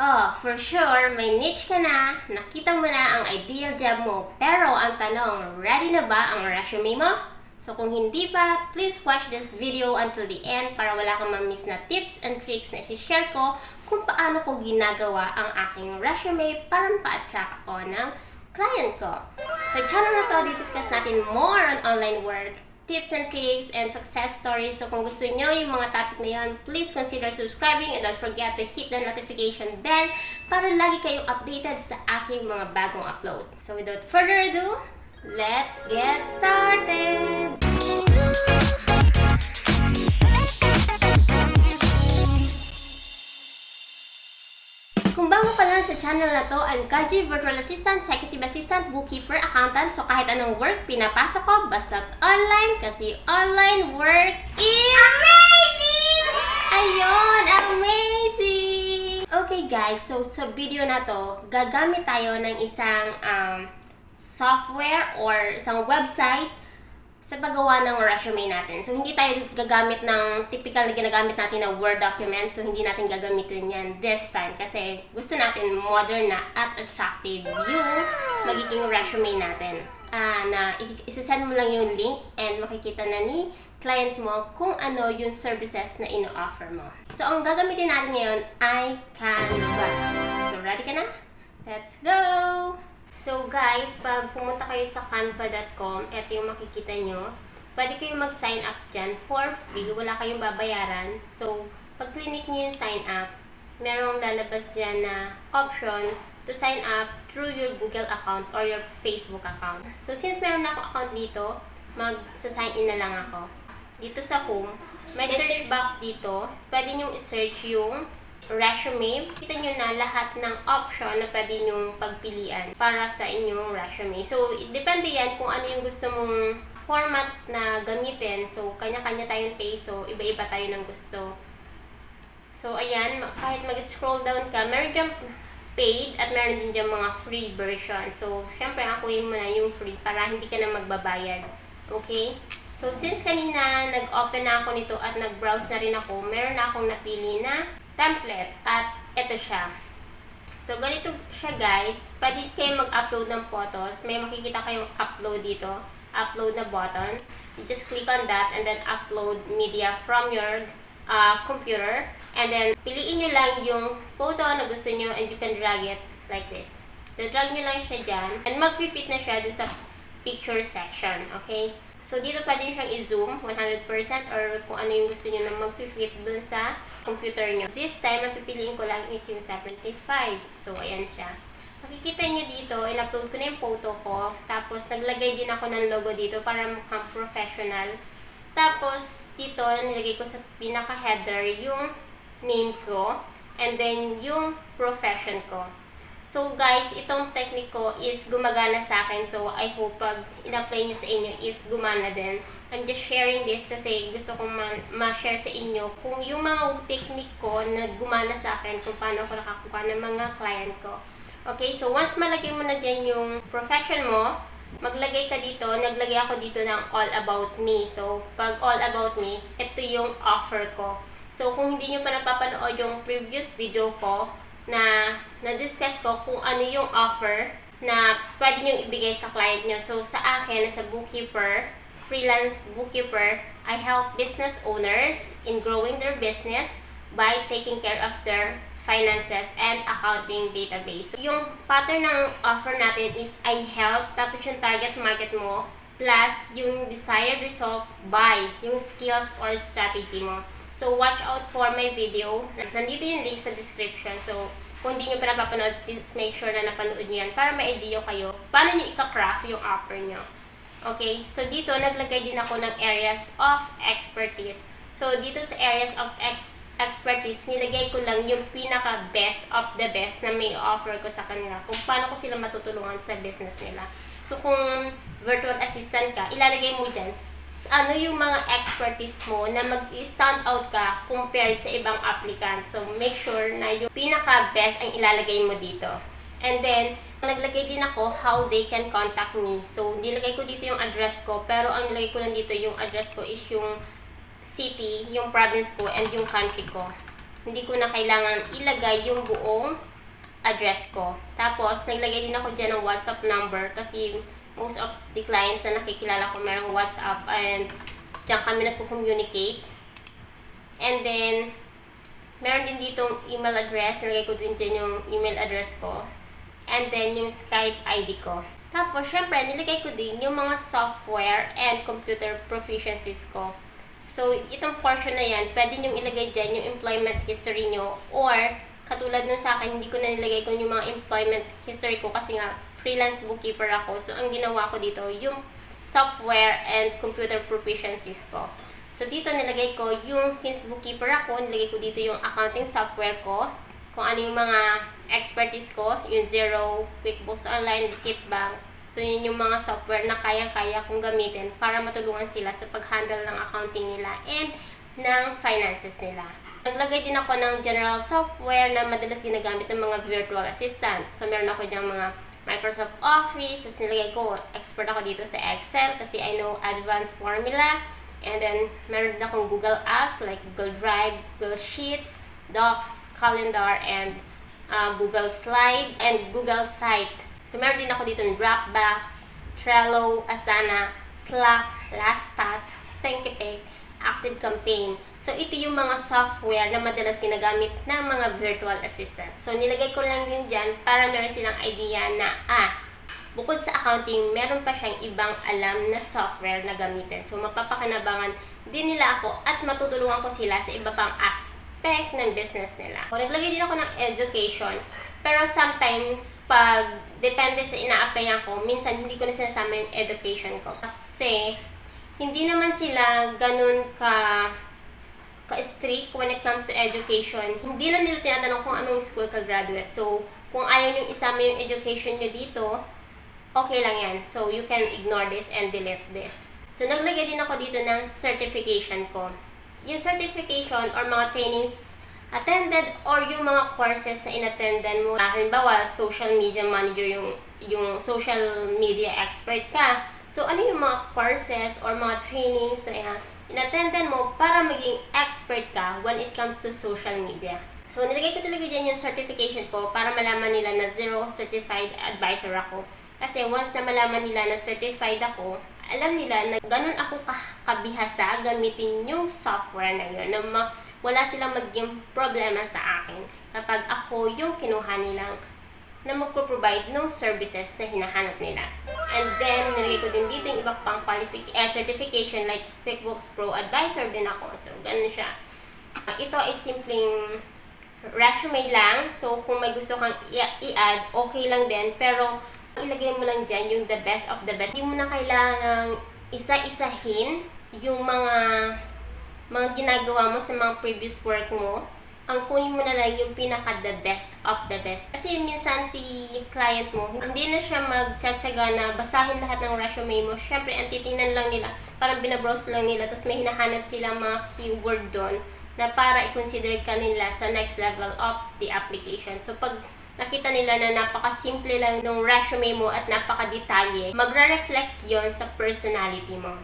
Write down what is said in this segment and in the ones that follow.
Oh, for sure, may niche ka na, nakita mo na ang ideal job mo, pero ang tanong, ready na ba ang resume mo? So kung hindi pa, please watch this video until the end para wala kang ma-miss na tips and tricks na i-share ko kung paano ko ginagawa ang aking resume para maka-attract ako ng client ko. Sa channel na to, discuss natin more on online work, tips and tricks, and success stories. So kung gusto nyo yung mga topic na yan, please consider subscribing and don't forget to hit the notification bell para lagi kayong updated sa aking mga bagong upload. So without further ado, let's get started! Kung bago pa lang sa channel na to, I'm Kaji, Virtual Assistant, Executive Assistant, Bookkeeper, Accountant. So kahit anong work, pinapasok ko basta online kasi online work is amazing! Ayun, amazing! Okay guys, so sa video na to, gagamit tayo ng isang software or isang website sa paggawa ng resume natin. So, hindi tayo gagamit ng typical na ginagamit natin na Word document. So, hindi natin gagamitin yan this time kasi gusto natin modern na at attractive yung magiging resume natin. Na isasend mo lang yung link and makikita na ni client mo kung ano yung services na ino-offer mo. So, ang gagamitin natin ngayon ay Canva. So, ready ka na? Let's go! So guys, pag pumunta kayo sa canva.com, ito yung makikita nyo. Pwede kayong mag-sign up dyan for free. Wala kayong babayaran. So, pag clinic nyo yung sign up, merong lalabas dyan na option to sign up through your Google account or your Facebook account. So, since meron na ako account dito, mag-sign in na lang ako. Dito sa home, may search box dito. Pwede nyo i-search yung resume. Kita nyo na lahat ng option na pwede nyong pagpilian para sa inyong resume. So, depende yan kung ano yung gusto mong format na gamitin. So, kanya-kanya tayong taste. So, iba-iba tayo ng gusto. So, ayan. Kahit mag-scroll down ka, meron dyan paid at meron din dyan mga free version. So, syempre, akuin mo na yung free para hindi ka na magbabayad. Okay? So, since kanina nag-open na ako nito at nag-browse na rin ako, meron na akong napili na template at ito siya. So, ganito siya guys. Pwede kayo mag-upload ng photos. May makikita kayong upload dito. Upload na button. You just click on that and then upload media from your computer. And then, piliin nyo lang yung photo na gusto nyo and you can drag it like this. Drag nyo lang siya dyan and mag-fit na siya dun sa picture section. Okay? So, dito pwede siyang i-zoom 100% or kung ano yung gusto nyo na mag-fit dun sa computer nyo. This time, napipiliin ko lang is yung 75. So, ayan siya. Makikita nyo dito, in-upload ko na yung photo ko. Tapos, naglagay din ako ng logo dito para mukhang professional. Tapos, dito, nilagay ko sa pinaka-header yung name ko and then yung profession ko. So guys, itong technique ko is gumagana sa akin. So I hope pag in-apply nyo sa inyo is gumana din. I'm just sharing this kasi gusto kong ma-share sa inyo kung yung mga technique ko na gumana sa akin kung paano ako nakakuha ng mga client ko. Okay, so once malagay mo na dyan yung profession mo, maglagay ka dito. Naglagay ako dito ng all about me. So pag all about me, ito yung offer ko. So kung hindi nyo pa napapanood yung previous video ko, na-discuss ko kung ano yung offer na pwede nyo ibigay sa client nyo. So, sa akin, as a bookkeeper, freelance bookkeeper, I help business owners in growing their business by taking care of their finances and accounting database. So, yung pattern ng offer natin is I help, tapos yung target market mo, plus yung desired result by yung skills or strategy mo. So, watch out for my video. Nandito yung link sa description. So, kung hindi nyo pa napapanood, please make sure na napanood nyo yan para may idea kayo paano nyo ika-craft yung offer nyo. Okay? So, dito, naglagay din ako ng areas of expertise. So, dito sa areas of expertise, nilagay ko lang yung pinaka-best of the best na may offer ko sa kanila. Kung paano ko sila matutulungan sa business nila. So, kung virtual assistant ka, ilalagay mo dyan ano yung mga expertise mo na mag-stand out ka compared sa ibang applicant. So, make sure na yung pinaka-best ang ilalagay mo dito. And then, naglagay din ako how they can contact me. So, nilagay ko dito yung address ko, pero ang nilagay ko lang dito yung address ko is yung city, yung province ko, and yung country ko. Hindi ko na kailangan ilagay yung buong address ko. Tapos, naglagay din ako dyan ng WhatsApp number kasi most of the clients na nakikilala ko merong WhatsApp and dyan kami nagko-communicate. And then, meron din ditong email address. Nilagay ko din dyan yung email address ko. And then, yung Skype ID ko. Tapos, syempre, nilagay ko din yung mga software and computer proficiencies ko. So, itong portion na yan, pwede nyo ilagay dyan yung employment history nyo or katulad nun sa akin, hindi ko na nilagay ko yung mga employment history ko kasi nga freelance bookkeeper ako. So, ang ginawa ko dito, yung software and computer proficiencies ko. So, dito nilagay ko yung, since bookkeeper ako, nilagay ko dito yung accounting software ko, kung ano yung mga expertise ko, yung Xero, QuickBooks Online, Receipt Bank. So, yun yung mga software na kayang-kaya kong gamitin para matulungan sila sa pag-handle ng accounting nila and ng finances nila. Naglagay din ako ng general software na madalas ginagamit ng mga virtual assistant. So, meron ako diyang mga Microsoft Office. Tapos nilagay ko, expert ako dito sa Excel kasi I know advanced formula. And then, meron din akong Google Apps like Google Drive, Google Sheets, Docs, Calendar, and Google Slide, and Google Site. So, meron din ako dito ng Dropbox, Trello, Asana, Slack, LastPass, Thinkific, ActiveCampaign. So, ito yung mga software na madalas ginagamit ng mga virtual assistant. So, nilagay ko lang din dyan para meron silang idea na, bukod sa accounting, meron pa siyang ibang alam na software na gamitin. So, mapapakinabangan din nila ako at matutulungan ko sila sa iba pang aspect ng business nila. So, naglagay din ako ng education. Pero sometimes, pag depende sa ina-applyan ko, minsan hindi ko na sinasama yung education ko. Kasi, hindi naman sila ganun ka-strict when it comes to education. Hindi lang nila tinatanong kung anong school ka graduate. So, kung ayaw nyo isama yung education nyo dito, okay lang yan. So, you can ignore this and delete this. So, naglagay din ako dito ng certification ko. Yung certification or mga trainings attended or yung mga courses na inattendan mo. Halimbawa, social media manager, yung social media expert ka. So, ano yung mga courses or mga trainings na inattendan mo para maging expert ka when it comes to social media. So, nilagay ko talaga dyan yung certification ko para malaman nila na Xero certified advisor ako. Kasi once na malaman nila na certified ako, alam nila na ganun ako kabihasa gamitin yung software na yun. Na wala silang maging problema sa akin kapag ako yung kinuha nilang na magpo-provide ng services na hinahanap nila. And then, nilagay ko din dito yung iba pang certification like QuickBooks Pro Advisor din ako. So, ganun siya. Ito ay simpleng resume lang. So, kung may gusto kang i-add, okay lang din. Pero, ilagay mo lang dyan yung the best of the best. Hindi mo na kailangang isa-isahin yung mga ginagawa mo sa mga previous work mo. Ang kunin mo na lang yung pinaka-the best of the best. Kasi minsan si client mo, hindi na siya magtsatsaga na basahin lahat ng resume mo. Siyempre, ang titingnan lang nila, parang binabrowse lang nila, tapos may hinahanap silang mga keyword doon na para i-consider ka nila sa next level of the application. So, pag nakita nila na napaka-simple lang ng resume mo at napaka-detalye, magre-reflect yon sa personality mo.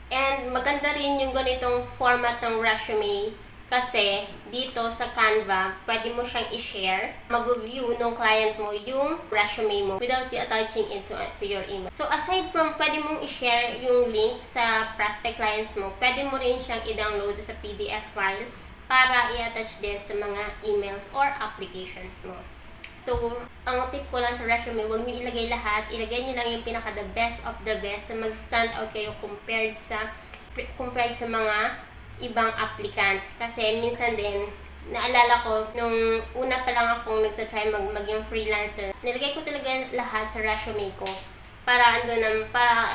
And maganda rin yung ganitong format ng resume kasi dito sa Canva, pwede mo siyang i-share, mag-view ng client mo yung resume mo without you attaching it to your email. So aside from pwede mong i-share yung link sa prospect clients mo, pwede mo rin siyang i-download sa PDF file para i-attach din sa mga emails or applications mo. So, ang tip ko lang sa resume, huwag niyo ilagay lahat. Ilagay niyo lang yung pinaka-the best of the best na mag-stand out kayo compared sa mga ibang applicant. Kasi minsan din, naalala ko, nung una pa lang akong nagtatry maging freelancer, nilagay ko talaga lahat sa resume ko. Para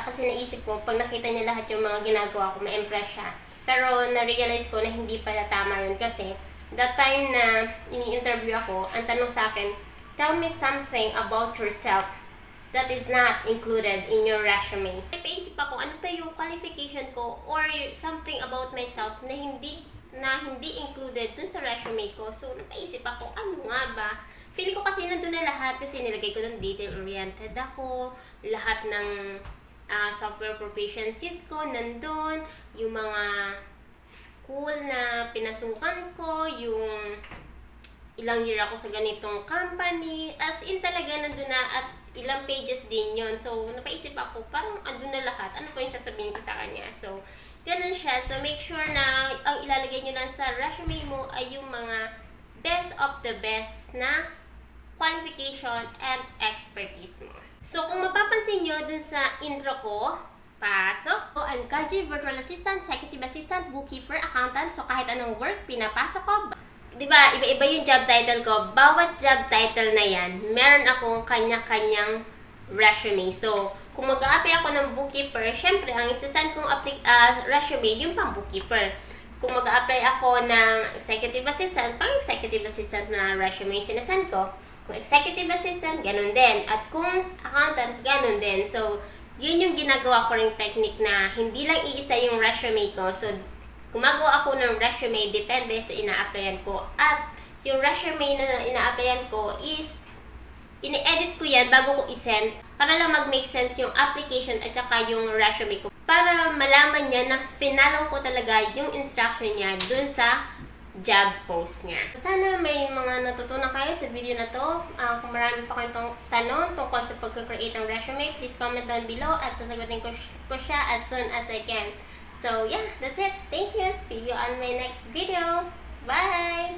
kasi naisip ko, pag nakita niya lahat yung mga ginagawa ko, ma-impress siya. Pero na-realize ko na hindi pala tama yun kasi that time na ini-interview ako, ang tanong sa akin, tell me something about yourself that is not included in your resume. Napaisip ako, ano pa yung qualification ko or something about myself na hindi included dun sa resume ko. So, napaisip ako, ano nga ba? Feeling ko kasi nandun na lahat kasi nilagay ko dun detail-oriented ako, lahat ng software proficiencies ko nandun, yung mga school na pinasukan ko, yung ilang year ako sa ganitong company. As in talaga nandun na at ilang pages din yon. So, napaisip ako, parang andun na lahat. Ano po yung sasabihin ko sa kanya? So, ganun siya. So, make sure na ang ilalagay nyo lang sa resume mo ay yung mga best of the best na qualification and expertise mo. So, kung mapapansin nyo dun sa intro ko, pasok. I'm Kaji, Virtual Assistant, Executive Assistant, Bookkeeper, Accountant. So, kahit anong work, pinapasok ko. Diba, iba-iba yung job title ko. Bawat job title na yan, meron akong kanya-kanyang resume. So, kung mag-a-apply ako ng bookkeeper, syempre, ang isasend kong resume, yung pang bookkeeper. Kung mag-a-apply ako ng executive assistant, pang executive assistant na resume sinasend ko. Kung executive assistant, ganun din. At kung accountant, ganun din. So, yun yung ginagawa ko ring technique na hindi lang iisa yung resume ko. So, gumagawa ako ng resume depende sa ina-applyan ko. At yung resume na ina-applyan ko is ini-edit ko yan bago ko isend para lang mag-make sense yung application at saka yung resume ko. Para malaman niya na finalo ko talaga yung instruction niya dun sa job post niya. Sana may mga natutunan kayo sa video na to. Kung marami pa kayong tanong tungkol sa pagka-create ng resume, please comment down below at sasagutin ko siya as soon as I can. So yeah, that's it. Thank you. See you on my next video. Bye!